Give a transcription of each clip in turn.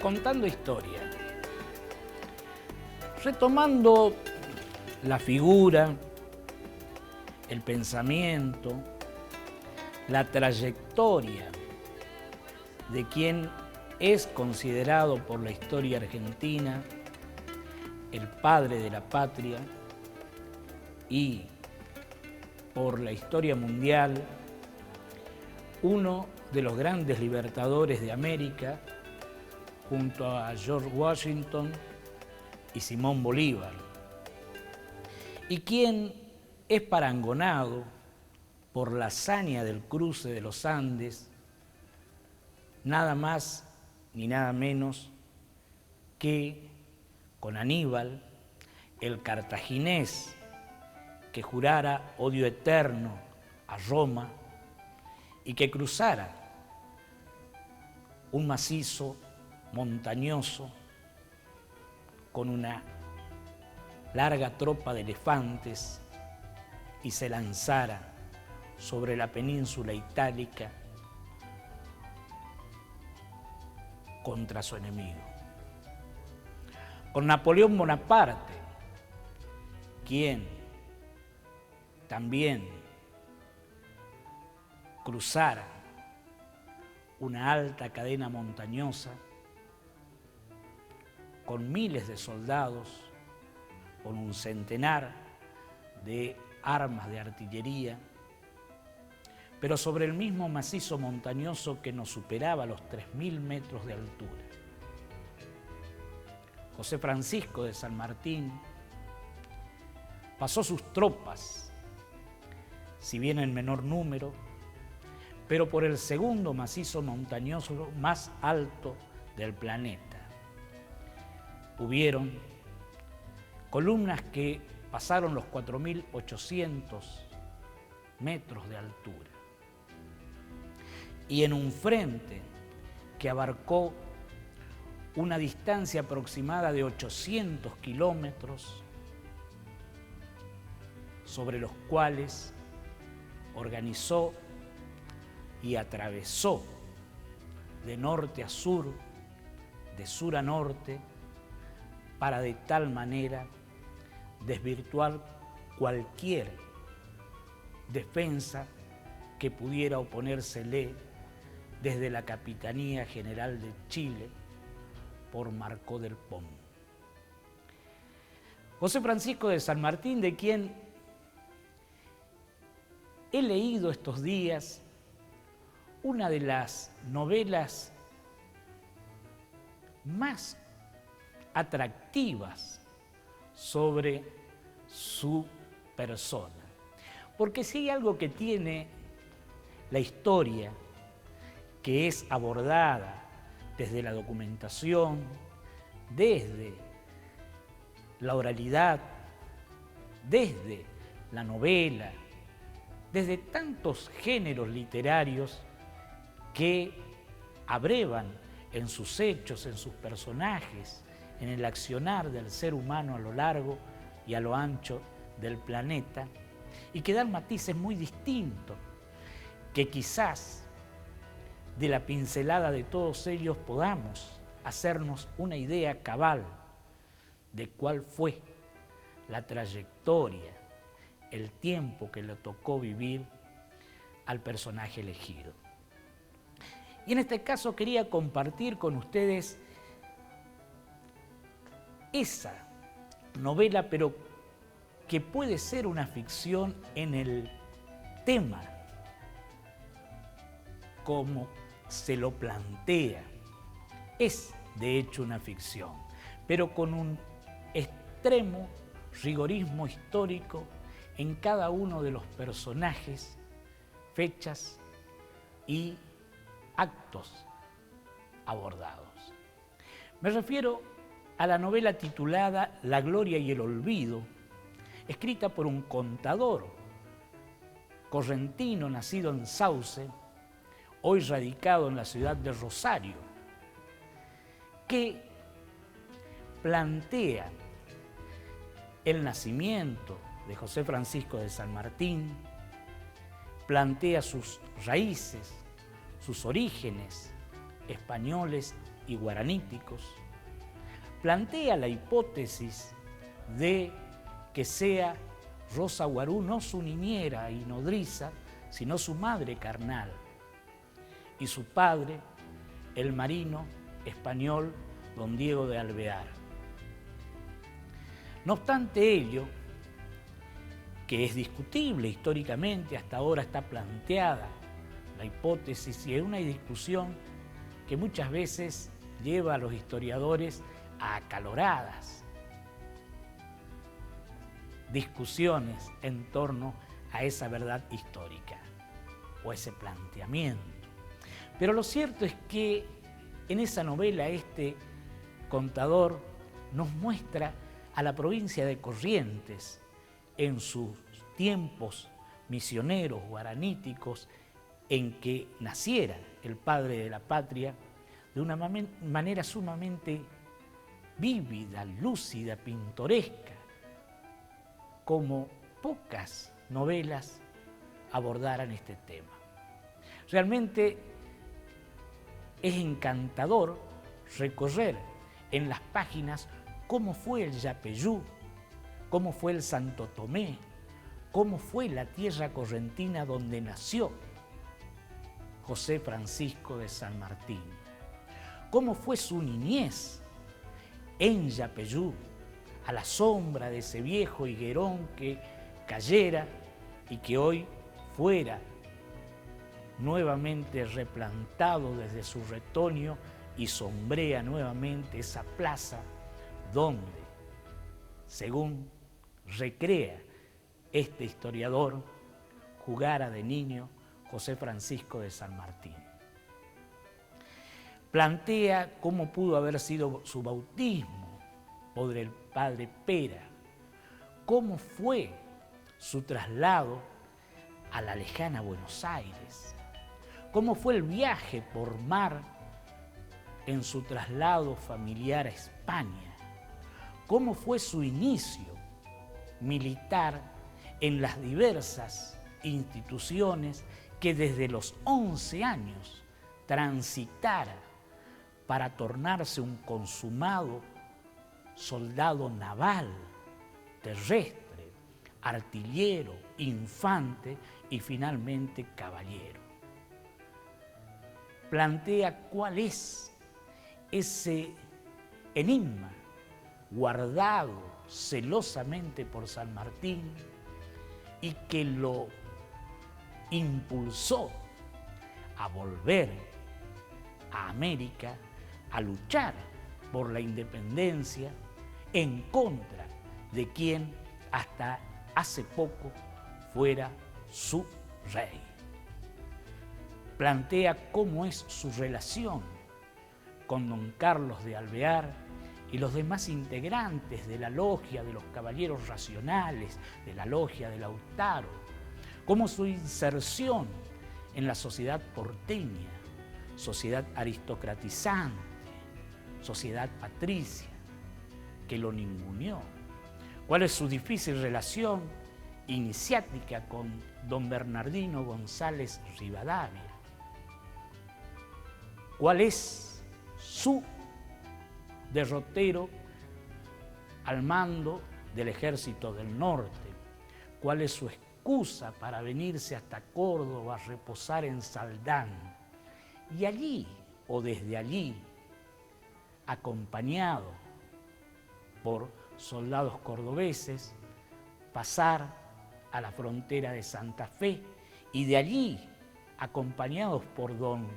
contando historia, retomando la figura, el pensamiento, la trayectoria de quien es considerado por la historia argentina el padre de la patria y por la historia mundial uno de los grandes libertadores de América, junto a George Washington y Simón Bolívar, y quien es parangonado por la hazaña del cruce de los Andes, nada más ni nada menos que con Aníbal, el cartaginés que jurara odio eterno a Roma y que cruzara un macizo montañoso con una larga tropa de elefantes y se lanzara sobre la península itálica contra su enemigo. Con Napoleón Bonaparte, quien también cruzara una alta cadena montañosa con miles de soldados, con un centenar de armas de artillería, pero sobre el mismo macizo montañoso que nos superaba los 3.000 metros de altura. José Francisco de San Martín pasó sus tropas, si bien en menor número, pero por el segundo macizo montañoso más alto del planeta. Hubieron columnas que pasaron los 4.800 metros de altura. Y en un frente que abarcó una distancia aproximada de 800 kilómetros, sobre los cuales organizó y atravesó de norte a sur, de sur a norte, para de tal manera desvirtuar cualquier defensa que pudiera oponérsele desde la Capitanía General de Chile por Marcó del Pom. José Francisco de San Martín, de quien he leído estos días una de las novelas más atractivas sobre su persona. Porque si hay algo que tiene la historia, que es abordada desde la documentación, desde la oralidad, desde la novela, desde tantos géneros literarios que abrevan en sus hechos, en sus personajes, en el accionar del ser humano a lo largo y a lo ancho del planeta, y que dan matices muy distintos, que quizás de la pincelada de todos ellos podamos hacernos una idea cabal de cuál fue la trayectoria, el tiempo que le tocó vivir al personaje elegido. Y en este caso quería compartir con ustedes esa novela, pero que puede ser una ficción en el tema, como se lo plantea. Es, de hecho, una ficción, pero con un extremo rigorismo histórico en cada uno de los personajes, fechas y actos abordados. Me refiero a la novela titulada La Gloria y el Olvido, escrita por un contador correntino nacido en Sauce, hoy radicado en la ciudad de Rosario, que plantea el nacimiento de José Francisco de San Martín, plantea sus raíces, sus orígenes españoles y guaraníticos, plantea la hipótesis de que sea Rosa Guarú no su niñera y nodriza, sino su madre carnal, y su padre, el marino español don Diego de Alvear. No obstante ello, que es discutible históricamente, hasta ahora está planteada la hipótesis y es una discusión que muchas veces lleva a los historiadores a acaloradas discusiones en torno a esa verdad histórica o ese planteamiento. Pero lo cierto es que en esa novela este contador nos muestra a la provincia de Corrientes en sus tiempos misioneros guaraníticos en que naciera el padre de la patria de una manera sumamente vívida, lúcida, pintoresca, como pocas novelas abordaran este tema. Realmente es encantador recorrer en las páginas cómo fue el Yapeyú, cómo fue el Santo Tomé, cómo fue la tierra correntina donde nació José Francisco de San Martín, cómo fue su niñez en Yapeyú, a la sombra de ese viejo higuerón que cayera y que hoy fuera nuevamente replantado desde su retoño y sombrea nuevamente esa plaza donde, según recrea este historiador, jugara de niño José Francisco de San Martín. Plantea cómo pudo haber sido su bautismo por el padre Pera, cómo fue su traslado a la lejana Buenos Aires, cómo fue el viaje por mar en su traslado familiar a España, cómo fue su inicio militar en las diversas instituciones que desde los 11 años transitara para tornarse un consumado soldado naval, terrestre, artillero, infante y finalmente caballero. Plantea cuál es ese enigma guardado celosamente por San Martín y que lo impulsó a volver a América a luchar por la independencia en contra de quien hasta hace poco fuera su rey. Plantea cómo es su relación con don Carlos de Alvear y los demás integrantes de la logia de los caballeros racionales, de la logia de Lautaro, cómo su inserción en la sociedad porteña, sociedad aristocratizante, sociedad patricia, que lo ninguneó, cuál es su difícil relación iniciática con don Bernardino González Rivadavia, cuál es su derrotero al mando del Ejército del Norte, cuál es su excusa para venirse hasta Córdoba a reposar en Saldán, y allí, o desde allí, acompañado por soldados cordobeses, pasar a la frontera de Santa Fe y de allí, acompañados por don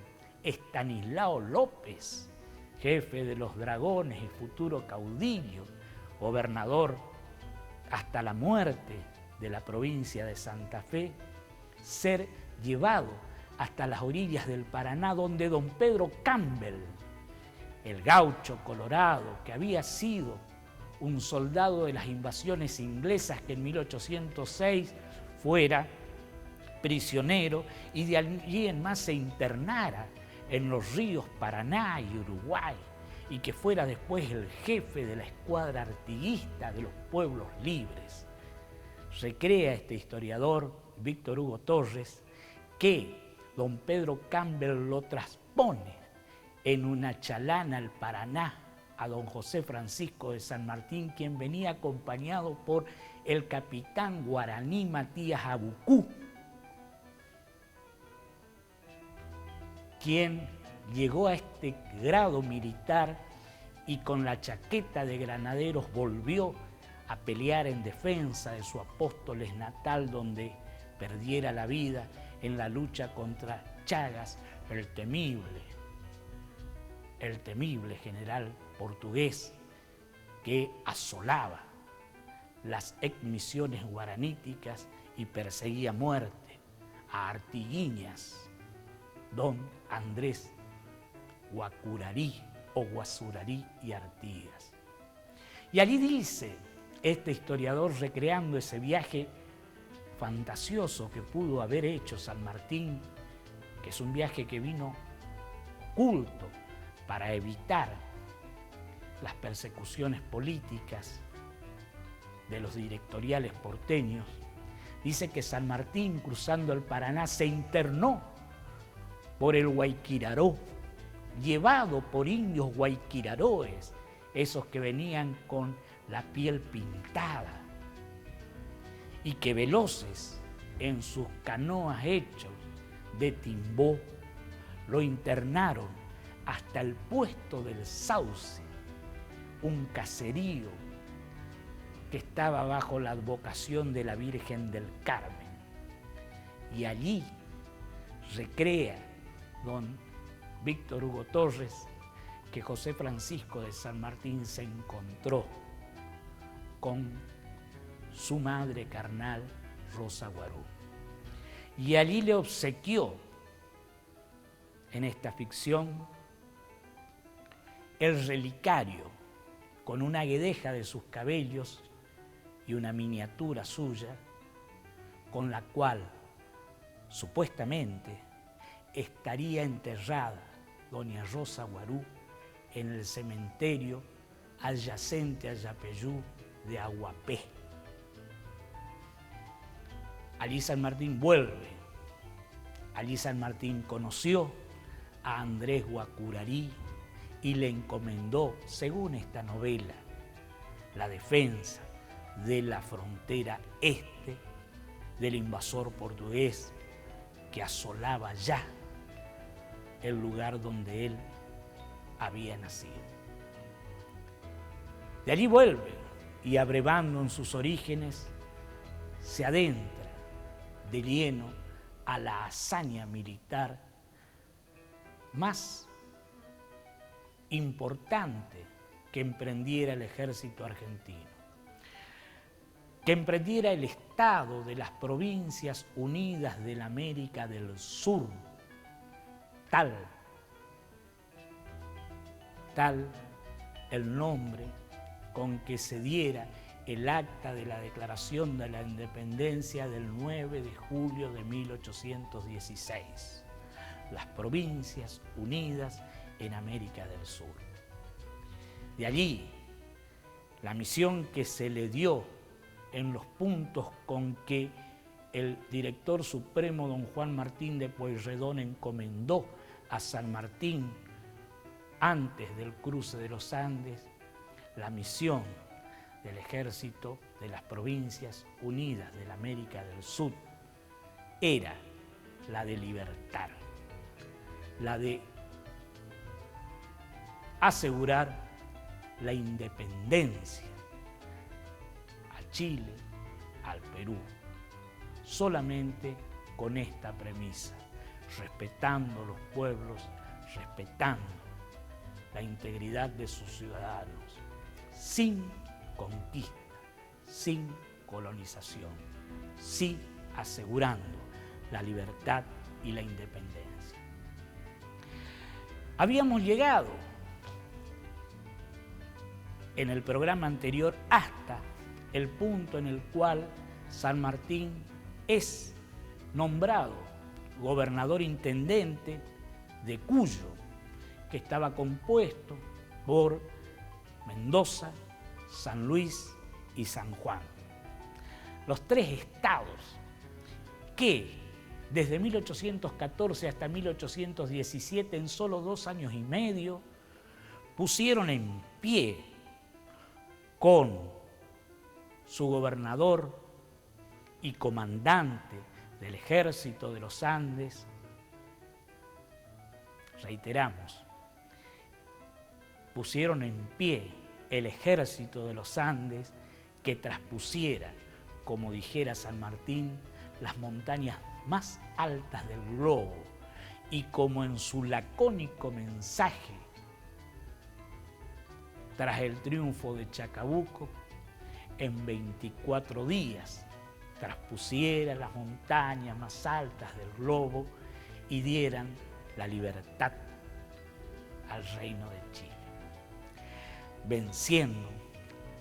Estanislao López, jefe de los dragones y futuro caudillo, gobernador hasta la muerte de la provincia de Santa Fe, ser llevado hasta las orillas del Paraná, donde don Pedro Campbell, el gaucho colorado que había sido un soldado de las invasiones inglesas que en 1806 fuera prisionero y de allí en más se internara en los ríos Paraná y Uruguay y que fuera después el jefe de la escuadra artiguista de los pueblos libres. Recrea este historiador, Víctor Hugo Torres, que don Pedro Campbell lo transpone en una chalana al Paraná a don José Francisco de San Martín, quien venía acompañado por el capitán guaraní Matías Abucú, quien llegó a este grado militar y con la chaqueta de granaderos volvió a pelear en defensa de su Apóstoles natal, donde perdiera la vida en la lucha contra Chagas, el temible general portugués que asolaba las misiones guaraníticas y perseguía a muerte a Artiguiñas, don Andrés Guacurarí o Guazurarí y Artigas. Y allí dice este historiador, recreando ese viaje fantasioso que pudo haber hecho San Martín, que es un viaje que vino oculto para evitar las persecuciones políticas de los directoriales porteños, dice que San Martín, cruzando el Paraná, se internó por el Guayquiraró, llevado por indios guayquiraroes, esos que venían con la piel pintada y que veloces en sus canoas hechos de timbó lo internaron hasta el puesto del Sauce, un caserío que estaba bajo la advocación de la Virgen del Carmen. Y allí recrea don Víctor Hugo Torres que José Francisco de San Martín se encontró con su madre carnal, Rosa Guarú. Y allí le obsequió, en esta ficción, el relicario con una guedeja de sus cabellos y una miniatura suya, con la cual supuestamente estaría enterrada doña Rosa Guarú en el cementerio adyacente a Yapeyú de Aguapé. Allí San Martín vuelve, allí San Martín conoció a Andrés Guacurarí y le encomendó, según esta novela, la defensa de la frontera este del invasor portugués que asolaba ya el lugar donde él había nacido. De allí vuelve y, abrevando en sus orígenes, se adentra de lleno a la hazaña militar más importante que emprendiera el ejército argentino, que emprendiera el Estado de las Provincias Unidas de la América del Sur, tal el nombre con que se diera el acta de la Declaración de la Independencia del 9 de julio de 1816, las Provincias Unidas en América del Sur. De allí, la misión que se le dio en los puntos con que el director supremo don Juan Martín de Pueyrredón encomendó a San Martín antes del cruce de los Andes, la misión del Ejército de las Provincias Unidas de la América del Sur era la de libertar, la de asegurar la independencia a Chile, al Perú, solamente con esta premisa, respetando los pueblos, respetando la integridad de sus ciudadanos, sin conquista, sin colonización, sí asegurando la libertad y la independencia. Habíamos llegado en el programa anterior hasta el punto en el cual San Martín es nombrado gobernador intendente de Cuyo, que estaba compuesto por Mendoza, San Luis y San Juan. Los tres estados que desde 1814 hasta 1817, en solo 2 años y medio, pusieron en pie con su gobernador y comandante del ejército de los Andes, reiteramos, pusieron en pie el ejército de los Andes que traspusiera, como dijera San Martín, las montañas más altas del globo, y como en su lacónico mensaje, tras el triunfo de Chacabuco, en 24 días traspusiera las montañas más altas del globo y dieran la libertad al reino de Chile, venciendo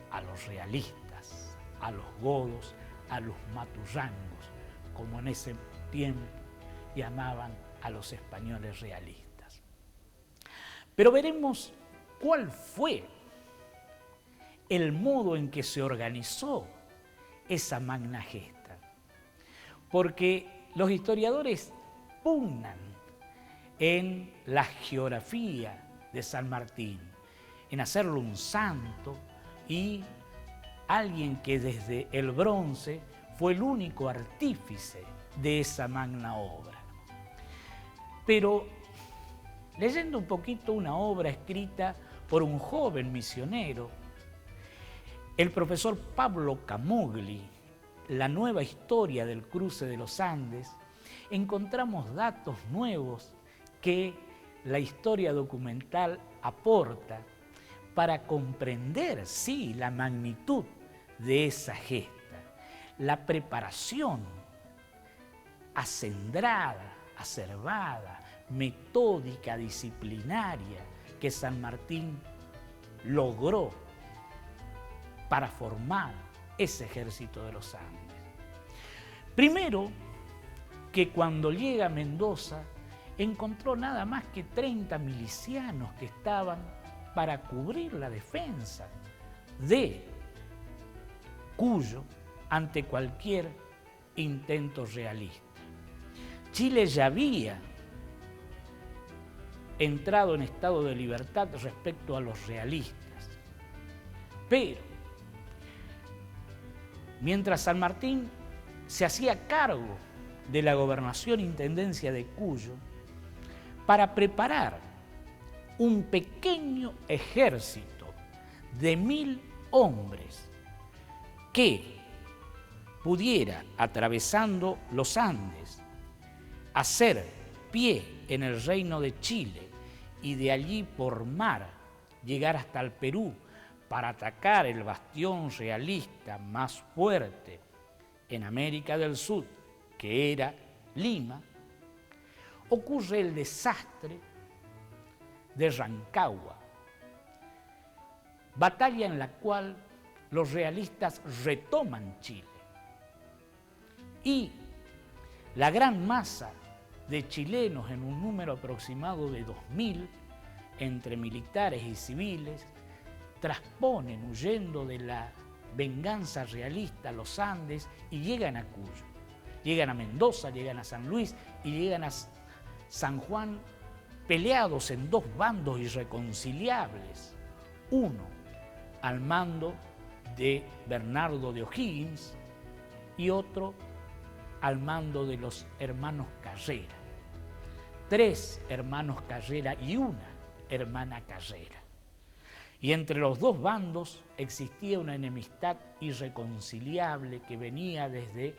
a los realistas, a los godos, a los maturrangos, como en ese tiempo llamaban a los españoles realistas. Pero veremos cuál fue el modo en que se organizó esa magna gesta, porque los historiadores pugnan en la geografía de San Martín, en hacerlo un santo y alguien que desde el bronce fue el único artífice de esa magna obra. Pero leyendo un poquito una obra escrita por un joven misionero, el profesor Pablo Camogli, La nueva historia del cruce de los Andes, encontramos datos nuevos que la historia documental aporta para comprender, sí, la magnitud de esa gesta, la preparación acendrada, acervada, metódica, disciplinaria que San Martín logró para formar ese ejército de los Andes. Primero, que cuando llega a Mendoza encontró nada más que 30 milicianos que estaban para cubrir la defensa de Cuyo ante cualquier intento realista. Chile ya había entrado en estado de libertad respecto a los realistas, pero mientras San Martín se hacía cargo de la gobernación e intendencia de Cuyo, para preparar un pequeño ejército de 1000 hombres que pudiera, atravesando los Andes, hacer pie en el reino de Chile y de allí por mar llegar hasta el Perú para atacar el bastión realista más fuerte en América del Sur, que era Lima, ocurre el desastre de Rancagua, batalla en la cual los realistas retoman Chile y la gran masa de chilenos, en un número aproximado de 2000, entre militares y civiles, trasponen huyendo de la venganza realista a los Andes y llegan a Cuyo. Llegan a Mendoza, llegan a San Luis y llegan a San Juan, peleados en 2 bandos irreconciliables. Uno al mando de Bernardo de O'Higgins y otro al mando de los hermanos Carrera. 3 hermanos Carrera y una hermana Carrera. Y entre los 2 bandos existía una enemistad irreconciliable que venía desde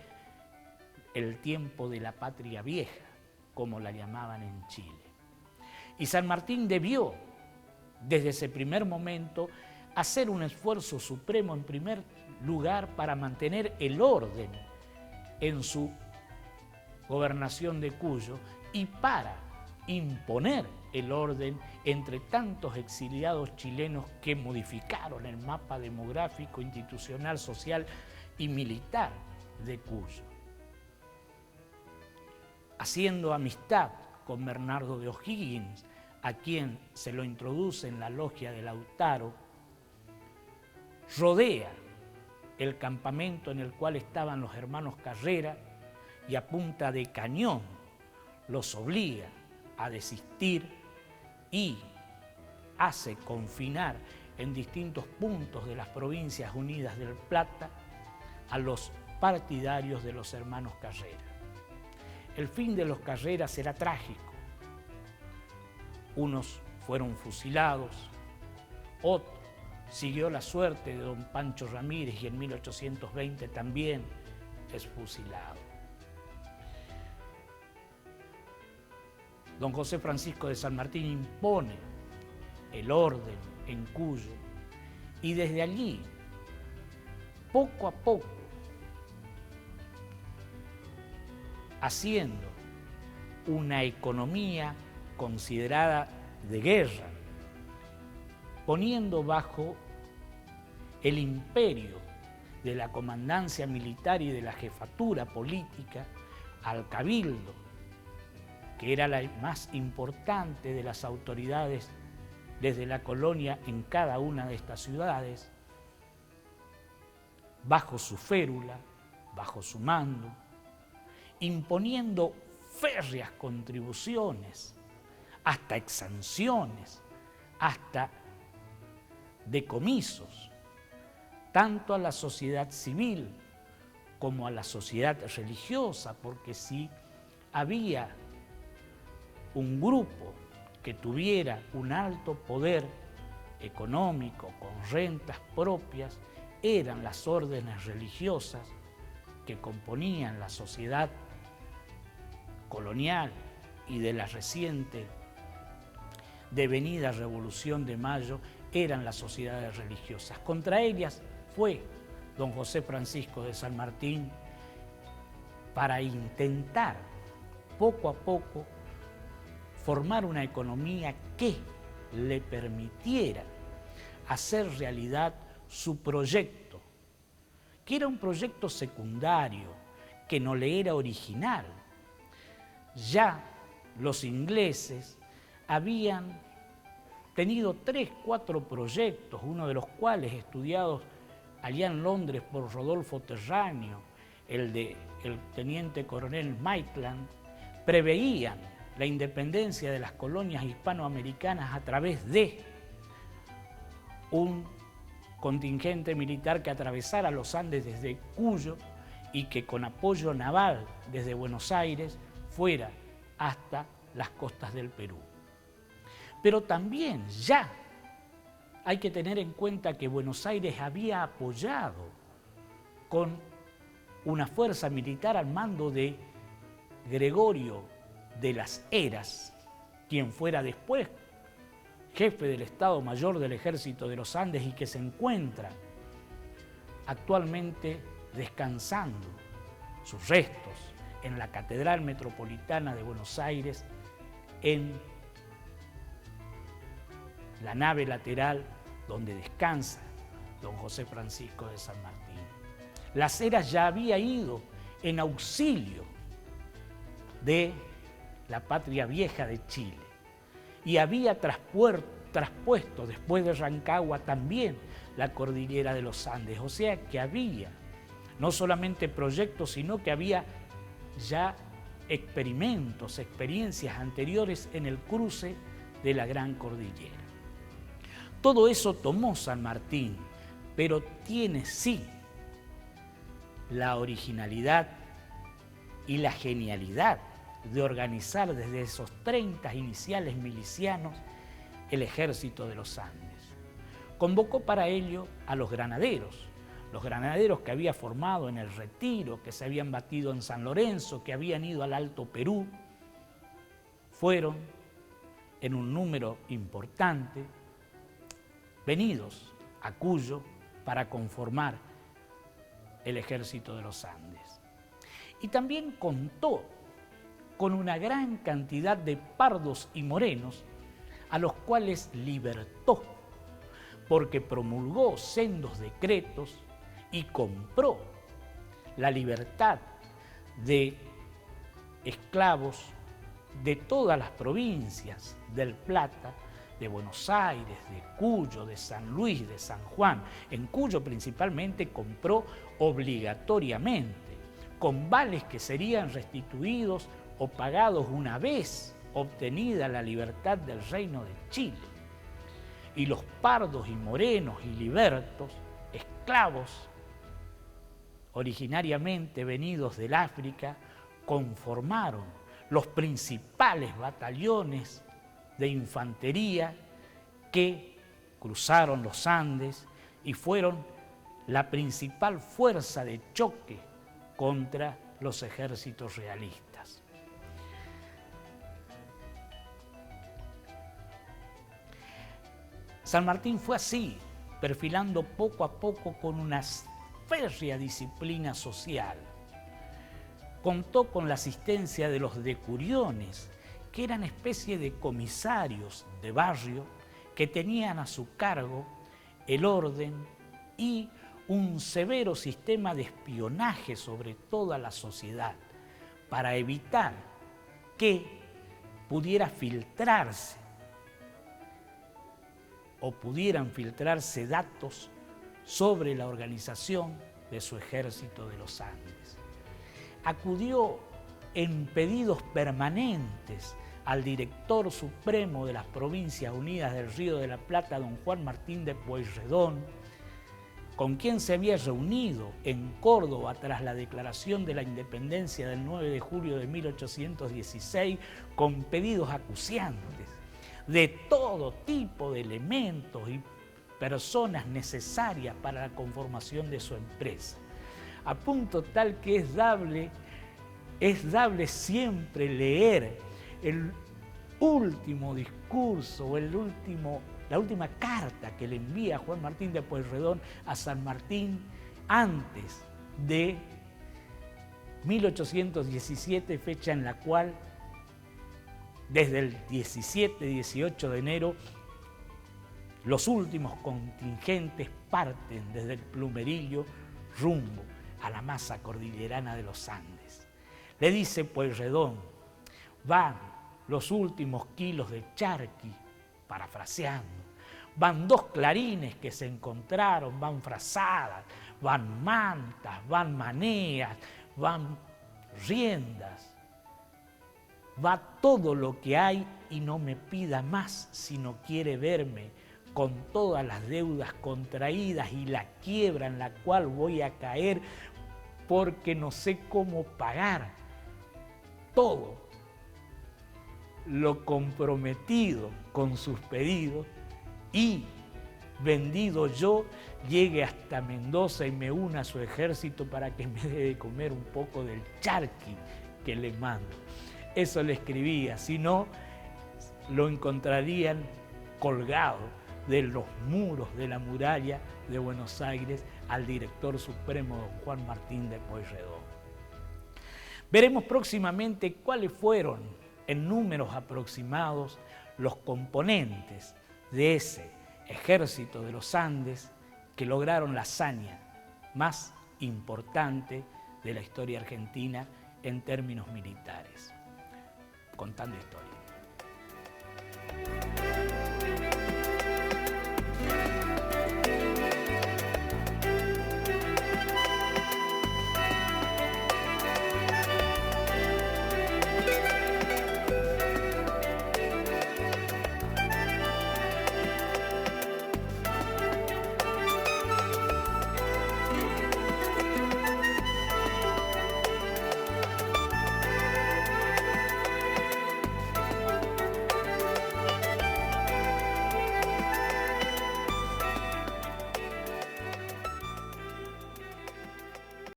el tiempo de la Patria Vieja, como la llamaban en Chile. Y San Martín debió, desde ese primer momento, hacer un esfuerzo supremo, en primer lugar, para mantener el orden en su gobernación de Cuyo y para imponer el orden entre tantos exiliados chilenos que modificaron el mapa demográfico, institucional, social y militar de Cuyo. Haciendo amistad con Bernardo de O'Higgins, a quien se lo introduce en la logia de Lautaro, rodea el campamento en el cual estaban los hermanos Carrera y a punta de cañón los obliga a desistir y hace confinar en distintos puntos de las Provincias Unidas del Plata a los partidarios de los hermanos Carrera. El fin de los Carrera será trágico. Unos fueron fusilados, otro siguió la suerte de don Pancho Ramírez y en 1820 también es fusilado. Don José Francisco de San Martín impone el orden en Cuyo y desde allí, poco a poco, haciendo una economía considerada de guerra, poniendo bajo el imperio de la comandancia militar y de la jefatura política al cabildo, que era la más importante de las autoridades desde la colonia en cada una de estas ciudades, bajo su férula, bajo su mando, imponiendo férreas contribuciones, hasta exenciones, hasta decomisos, tanto a la sociedad civil como a la sociedad religiosa, porque si había un grupo que tuviera un alto poder económico con rentas propias, eran las órdenes religiosas que componían la sociedad colonial y de la reciente devenida Revolución de Mayo, eran las sociedades religiosas. Contra ellas fue don José Francisco de San Martín para intentar poco a poco formar una economía que le permitiera hacer realidad su proyecto, que era un proyecto secundario, que no le era original. Ya los ingleses habían tenido 3, 4 proyectos, uno de los cuales estudiados allá en Londres por Rodolfo Terráneo, el del teniente coronel Maitland, preveían la independencia de las colonias hispanoamericanas a través de un contingente militar que atravesara los Andes desde Cuyo y que con apoyo naval desde Buenos Aires fuera hasta las costas del Perú. Pero también ya hay que tener en cuenta que Buenos Aires había apoyado con una fuerza militar al mando de Gregorio de las Heras, quien fuera después jefe del Estado Mayor del Ejército de los Andes y que se encuentra actualmente descansando sus restos en la Catedral Metropolitana de Buenos Aires, en la nave lateral donde descansa don José Francisco de San Martín. Las Heras ya había ido en auxilio de la patria vieja de Chile y había traspuesto después de Rancagua también la cordillera de los Andes, o sea que había no solamente proyectos, sino que había ya experimentos, experiencias anteriores en el cruce de la Gran Cordillera. Todo eso tomó San Martín, pero tiene sí la originalidad y la genialidad de organizar desde esos 30 iniciales milicianos el ejército de los Andes. Convocó para ello a los granaderos que había formado en el Retiro, que se habían batido en San Lorenzo, que habían ido al Alto Perú, fueron en un número importante venidos a Cuyo para conformar el ejército de los Andes. Y también contó con una gran cantidad de pardos y morenos a los cuales libertó, porque promulgó sendos decretos y compró la libertad de esclavos de todas las provincias del Plata, de Buenos Aires, de Cuyo, de San Luis, de San Juan. En Cuyo principalmente compró obligatoriamente, con vales que serían restituidos o pagados una vez obtenida la libertad del Reino de Chile. Y los pardos y morenos y libertos, esclavos, originariamente venidos del África, conformaron los principales batallones de infantería que cruzaron los Andes y fueron la principal fuerza de choque contra los ejércitos realistas. San Martín fue así, perfilando poco a poco con una férrea disciplina social. Contó con la asistencia de los decuriones, que eran especie de comisarios de barrio que tenían a su cargo el orden y un severo sistema de espionaje sobre toda la sociedad para evitar que pudiera filtrarse o pudieran filtrarse datos sobre la organización de su ejército de los Andes. Acudió en pedidos permanentes al director supremo de las Provincias Unidas del Río de la Plata, don Juan Martín de Pueyrredón, con quien se había reunido en Córdoba tras la declaración de la independencia del 9 de julio de 1816, con pedidos acuciantes de todo tipo de elementos y personas necesarias para la conformación de su empresa, a punto tal que es dable siempre leer el último discurso o la última carta que le envía Juan Martín de Pueyrredón a San Martín antes de 1817, fecha en la cual desde el 17-18 de enero los últimos contingentes parten desde el Plumerillo rumbo a la masa cordillerana de los Andes. Le dice Pueyrredón: van los últimos kilos de charqui, parafraseando, van 2 clarines que se encontraron, van frazadas, van mantas, van maneas, van riendas, va todo lo que hay y no me pida más si no quiere verme con todas las deudas contraídas y la quiebra en la cual voy a caer porque no sé cómo pagar todo lo comprometido con sus pedidos y vendido yo llegue hasta Mendoza y me una a su ejército para que me dé de comer un poco del charqui que le mando. Eso le escribía, si no lo encontrarían colgado de los muros de la muralla de Buenos Aires al director supremo don Juan Martín de Pueyrredón. Veremos próximamente cuáles fueron, en números aproximados, los componentes de ese ejército de los Andes que lograron la hazaña más importante de la historia argentina en términos militares, contando historias.